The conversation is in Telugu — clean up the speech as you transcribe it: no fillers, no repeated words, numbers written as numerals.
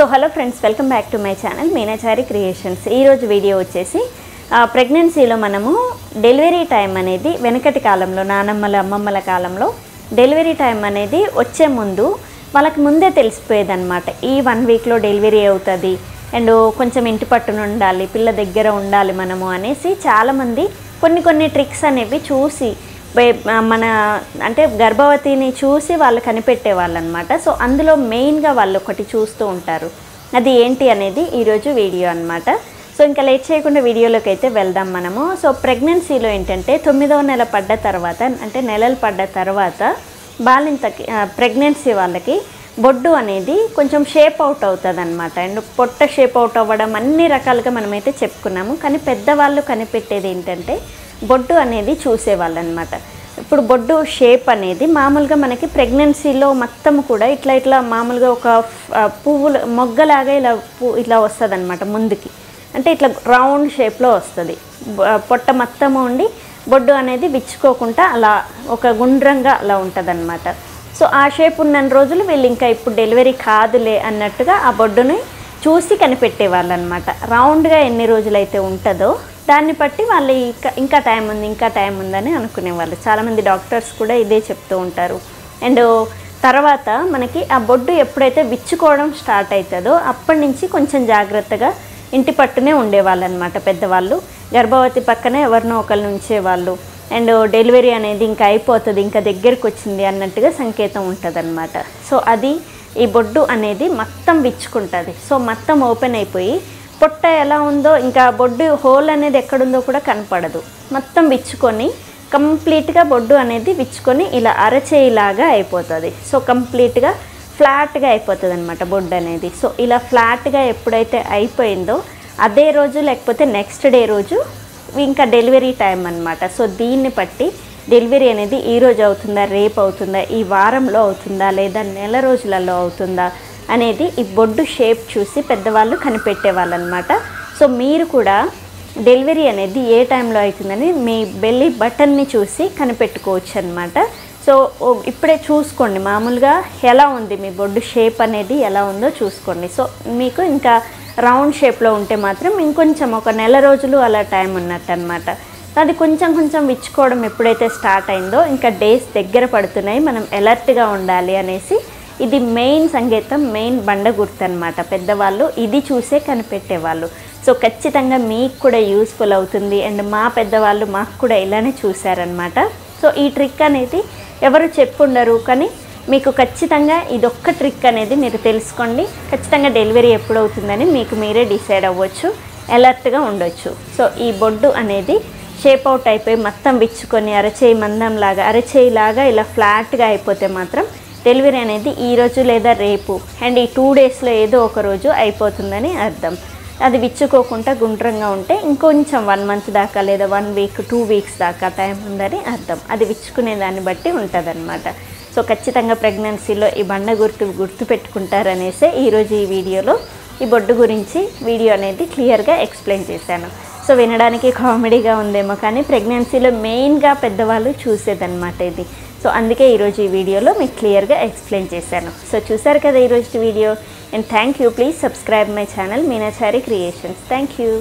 So hello friends, welcome back to my channel Meenachari creations. ఈరోజు వీడియో వచ్చేసి ప్రెగ్నెన్సీలో మనము డెలివరీ టైం అనేది వెనకటి కాలంలో నానమ్మల అమ్మమ్మల కాలంలో డెలివరీ టైం అనేది వచ్చే ముందు వాళ్ళకి ముందే తెలిసిపోయేదన్నమాట. ఈ 1 వీక్లో డెలివరీ అవుతుంది అండ్ కొంచెం ఇంటి పట్టున ఉండాలి, పిల్ల దగ్గర ఉండాలి మనము అనేసి చాలామంది కొన్ని ట్రిక్స్ అనేవి చూసి మన అంటే గర్భవతిని చూసి వాళ్ళు కనిపెట్టేవాళ్ళు అనమాట. సో అందులో మెయిన్గా వాళ్ళు ఒకటి చూస్తూ ఉంటారు, అది ఏంటి అనేది ఈరోజు వీడియో అనమాట. సో ఇంకా లేట్ చేయకుండా వీడియోలోకి అయితే వెళ్దాం మనము. సో ప్రెగ్నెన్సీలో ఏంటంటే 9వ నెల పడ్డ తర్వాత అంటే నెలలు పడ్డ తర్వాత బాలింతకి ప్రెగ్నెన్సీ వాళ్ళకి బొడ్డు అనేది కొంచెం షేప్ అవుట్ అవుతుంది అనమాట. అండ్ పొట్ట షేప్ అవుట్ అవ్వడం అన్ని రకాలుగా మనమైతే చెప్పుకున్నాము. కానీ పెద్దవాళ్ళు కనిపెట్టేది ఏంటంటే బొడ్డు అనేది చూసేవాళ్ళు అనమాట. ఇప్పుడు బొడ్డు షేప్ అనేది మామూలుగా మనకి ప్రెగ్నెన్సీలో మొత్తం కూడా ఇట్లా మామూలుగా ఒక పువ్వులు మొగ్గలాగా ఇట్లా వస్తుంది అనమాట ముందుకి. అంటే ఇట్లా రౌండ్ షేప్లో వస్తుంది, పొట్ట మొత్తం ఉండి బొడ్డు అనేది విచ్చుకోకుండా అలా ఒక గుండ్రంగా అలా ఉంటుంది అనమాట. సో ఆ షేప్ ఉన్న రోజులు వీళ్ళు ఇంకా ఇప్పుడు డెలివరీ కాదులే అన్నట్టుగా ఆ బొడ్డుని చూసి కనిపెట్టేవాళ్ళు అనమాట. రౌండ్గా ఎన్ని రోజులైతే ఉంటుందో దాన్ని బట్టి వాళ్ళు ఇంకా టైం ఉందని అనుకునేవాళ్ళు. చాలామంది డాక్టర్స్ కూడా ఇదే చెప్తూ ఉంటారు. అండ్ తర్వాత మనకి ఆ బొడ్డు ఎప్పుడైతే విచ్చుకోవడం స్టార్ట్ అవుతుందో అప్పటి నుంచి కొంచెం జాగ్రత్తగా ఇంటి పట్టునే ఉండేవాళ్ళు అనమాట పెద్దవాళ్ళు. గర్భవతి పక్కనే ఎవరినో ఒకరిని ఉంచేవాళ్ళు. అండ్ డెలివరీ అనేది ఇంకా అయిపోతుంది, ఇంకా దగ్గరికి వచ్చింది అన్నట్టుగా సంకేతం ఉంటుంది అనమాట. సో అది ఈ బొడ్డు అనేది మొత్తం విచ్చుకుంటుంది. సో మొత్తం ఓపెన్ అయిపోయి పొట్ట ఎలా ఉందో ఇంకా బొడ్డు హోల్ అనేది ఎక్కడుందో కూడా కనపడదు, మొత్తం విచ్చుకొని కంప్లీట్గా బొడ్డు అనేది విచ్చుకొని ఇలా అరచేయిలాగా అయిపోతుంది. సో కంప్లీట్గా ఫ్లాట్గా అయిపోతుంది అనమాట బొడ్డు అనేది. సో ఇలా ఫ్లాట్గా ఎప్పుడైతే అయిపోయిందో అదే రోజు లేకపోతే నెక్స్ట్ డే రోజు ఇంకా డెలివరీ టైం అనమాట. సో దీన్ని బట్టి డెలివరీ అనేది ఈరోజు అవుతుందా, రేపు అవుతుందా, ఈ వారంలో అవుతుందా, లేదా నెల రోజులలో అవుతుందా అనేది ఈ బొడ్డు షేప్ చూసి పెద్దవాళ్ళు కనిపెట్టేవాళ్ళు అనమాట. సో మీరు కూడా డెలివరీ అనేది ఏ టైంలో అవుతుందని మీ బెల్లీ బటన్ని చూసి కనిపెట్టుకోవచ్చు అనమాట. సో ఇప్పుడే చూసుకోండి మామూలుగా ఎలా ఉంది మీ బొడ్డు షేప్ అనేది ఎలా ఉందో చూసుకోండి. సో మీకు ఇంకా రౌండ్ షేప్లో ఉంటే మాత్రం ఇంకొంచెం ఒక నెల రోజులు అలా టైం ఉన్నట్టు అనమాట. అది కొంచెం విచ్చుకోవడం ఎప్పుడైతే స్టార్ట్ అయిందో ఇంకా డేస్ దగ్గర పడుతున్నాయి, మనం అలర్ట్గా ఉండాలి అనేసి ఇది మెయిన్ సంకేతం, మెయిన్ బండ గుర్తు అనమాట. పెద్దవాళ్ళు ఇది చూసే కనిపెట్టేవాళ్ళు. సో ఖచ్చితంగా మీకు కూడా యూస్ఫుల్ అవుతుంది. అండ్ మా పెద్దవాళ్ళు మాకు కూడా ఇలానే చూశారనమాట. సో ఈ ట్రిక్ అనేది ఎవరు చెప్పుండరు, కానీ మీకు ఖచ్చితంగా ఇదొక్క ట్రిక్ అనేది మీరు తెలుసుకోండి. ఖచ్చితంగా డెలివరీ ఎప్పుడు అవుతుందని మీకు మీరే డిసైడ్ అవ్వచ్చు, అలర్ట్గా ఉండొచ్చు. సో ఈ బొడ్డు అనేది షేప్ అవుట్ అయిపోయి మొత్తం విచ్చుకొని అరచేయిలాగా ఇలా ఫ్లాట్గా అయిపోతే మాత్రం డెలివరీ అనేది ఈరోజు లేదా రేపు అండ్ ఈ 2 డేస్లో ఏదో ఒక రోజు అయిపోతుందని అర్థం. అది విచ్చుకోకుండా గుండ్రంగా ఉంటే ఇంకొంచెం 1 మంత్ దాకా లేదా 1 వీక్ 2 వీక్స్ దాకా టైం ఉందని అర్థం. అది విచ్చుకునే దాన్ని బట్టి ఉంటుందన్నమాట. సో ఖచ్చితంగా ప్రెగ్నెన్సీలో ఈ బండ గుర్తు పెట్టుకుంటారనేసే ఈరోజు ఈ వీడియోలో ఈ బొడ్డు గురించి వీడియో అనేది క్లియర్గా ఎక్స్ప్లెయిన్ చేశాను. సో వినడానికి కామెడీగా ఉందేమో, కానీ ప్రెగ్నెన్సీలో మెయిన్గా పెద్దవాళ్ళు చూసేదన్నమాట ఇది. సో అందుకే ఈరోజు ఈ వీడియోలో మీకు క్లియర్గా ఎక్స్ప్లెయిన్ చేశాను. సో చూసారు కదా ఈరోజు video. And thank you. Please subscribe my channel Meenachari creations. Thank you.